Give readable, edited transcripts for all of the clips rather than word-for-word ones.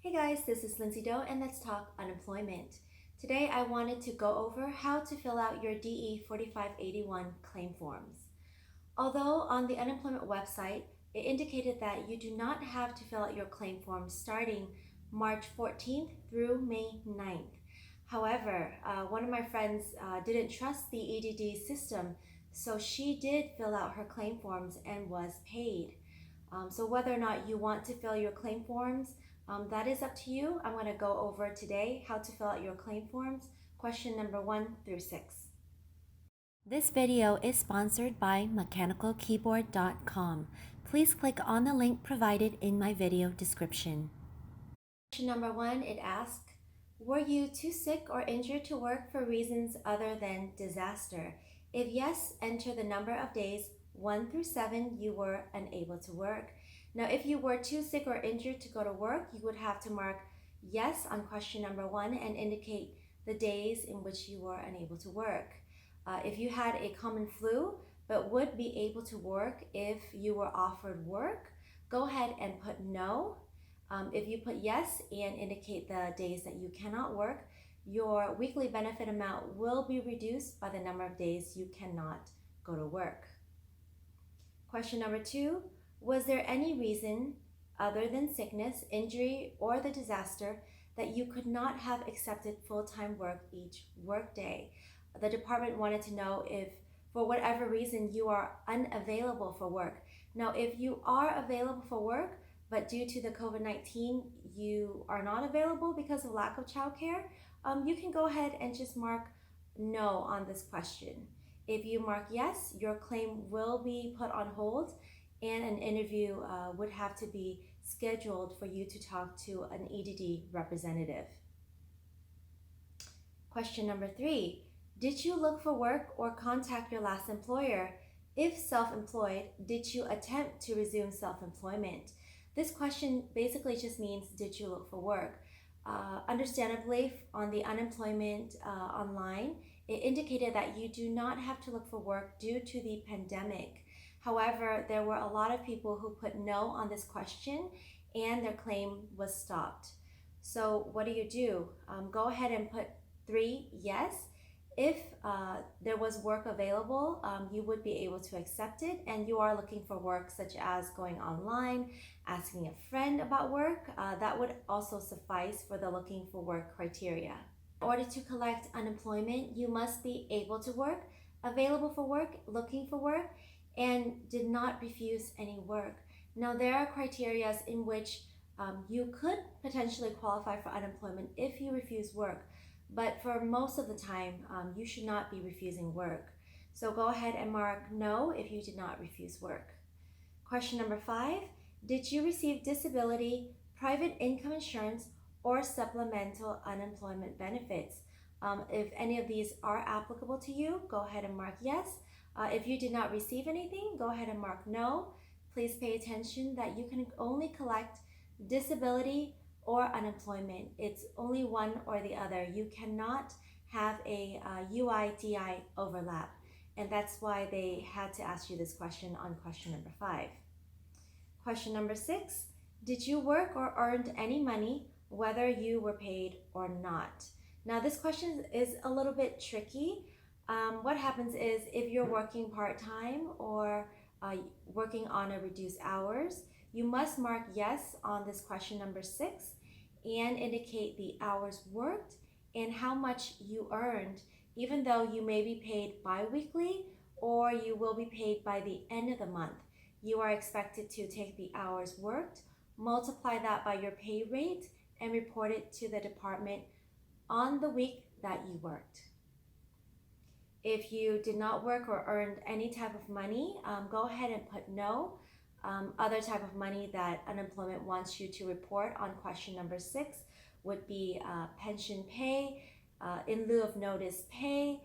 Hey guys, this is Lindsay Doe and let's talk unemployment. Today I wanted to go over how to fill out your DE 4581 claim forms. Although on the unemployment website, it indicated that you do not have to fill out your claim forms starting March 14th through May 9th. However, one of my friends didn't trust the EDD system, so she did fill out her claim forms and was paid. So whether or not you want to fill your claim forms, that is up to you. I'm going to go over today how to fill out your claim forms, question number 1 through 6. This video is sponsored by mechanicalkeyboard.com. Please click on the link provided in my video description. Question number 1, it asks, were you too sick or injured to work for reasons other than disaster? If yes, enter the number of days 1 through 7 you were unable to work. Now, if you were too sick or injured to go to work, you would have to mark yes on question number 1 and indicate the days in which you were unable to work. If you had a common flu but would be able to work if you were offered work, go ahead and put no. If you put yes and indicate the days that you cannot work, your weekly benefit amount will be reduced by the number of days you cannot go to work. Question number 2, was there any reason other than sickness, injury, or the disaster that you could not have accepted full-time work each workday? The department wanted to know if, for whatever reason, you are unavailable for work. Now, if you are available for work, but due to the COVID-19, you are not available because of lack of childcare, you can go ahead and just mark no on this question. If you mark yes, your claim will be put on hold and an interview would have to be scheduled for you to talk to an EDD representative. Question number 3, did you look for work or contact your last employer? If self-employed, did you attempt to resume self-employment? This question basically just means, did you look for work? Understandably, on the unemployment online, it indicated that you do not have to look for work due to the pandemic. However, there were a lot of people who put no on this question and their claim was stopped. So what do? Go ahead and put 3 yes. If there was work available, you would be able to accept it, and you are looking for work such as going online, asking a friend about work, that would also suffice for the looking for work criteria. In order to collect unemployment, you must be able to work, available for work, looking for work, and did not refuse any work. Now, there are criteria in which you could potentially qualify for unemployment if you refuse work. But for most of the time, you should not be refusing work. So go ahead and mark no if you did not refuse work. Question number 5, did you receive disability, private income insurance, or supplemental unemployment benefits? If any of these are applicable to you, go ahead and mark yes. If you did not receive anything, go ahead and mark no. Please pay attention that you can only collect disability or unemployment. It's only one or the other. You cannot have a UI-DI overlap, and that's why they had to ask you this question on question number 5. Question number 6, did you work or earned any money whether you were paid or not? Now, this question is a little bit tricky. What happens is if you're working part-time or working on a reduced hours, you must mark yes on this question number 6 and indicate the hours worked and how much you earned, even though you may be paid bi-weekly or you will be paid by the end of the month. You are expected to take the hours worked, multiply that by your pay rate, and report it to the department on the week that you worked. If you did not work or earned any type of money, go ahead and put no. Other type of money that unemployment wants you to report on question number 6 would be pension pay, in lieu of notice pay,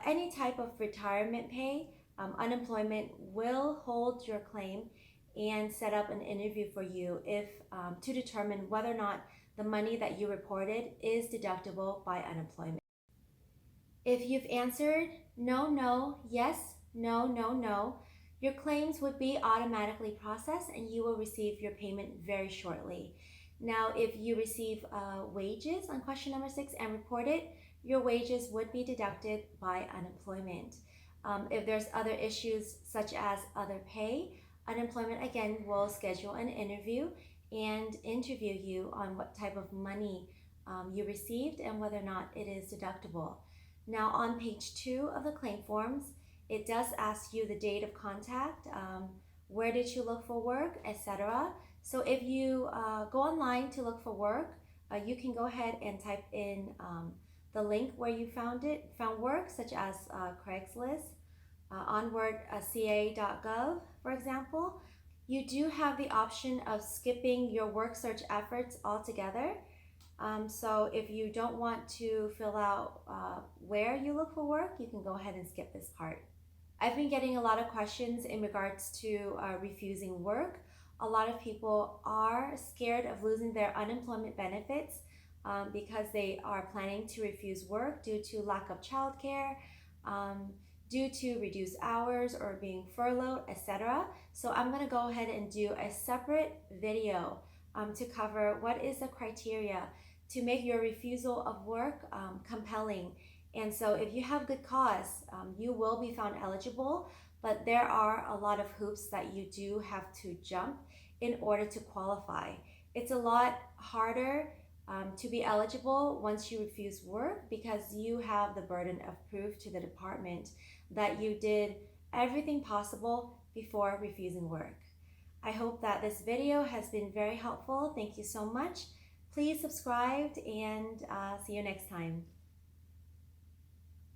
any type of retirement pay. Unemployment will hold your claim and set up an interview for you if to determine whether or not the money that you reported is deductible by unemployment. If you've answered no, no, yes, no, no, no, your claims would be automatically processed and you will receive your payment very shortly. Now, if you receive wages on question number 6 and report it, your wages would be deducted by unemployment. If there's other issues such as other pay, unemployment again will schedule an interview and interview you on what type of money you received and whether or not it is deductible. Now on page 2 of the claim forms, it does ask you the date of contact, where did you look for work, etc. So if you go online to look for work, you can go ahead and type in the link where you found work, such as Craigslist, onwardca.gov, for example. You do have the option of skipping your work search efforts altogether. So if you don't want to fill out where you look for work, you can go ahead and skip this part. I've been getting a lot of questions in regards to refusing work. A lot of people are scared of losing their unemployment benefits because they are planning to refuse work due to lack of childcare, due to reduced hours or being furloughed, etc. So I'm going to go ahead and do a separate video to cover what is the criteria to make your refusal of work compelling. And so if you have good cause, you will be found eligible, but there are a lot of hoops that you do have to jump in order to qualify. It's a lot harder to be eligible once you refuse work because you have the burden of proof to the department that you did everything possible before refusing work. I hope that this video has been very helpful. Thank you so much. Please subscribe and see you next time.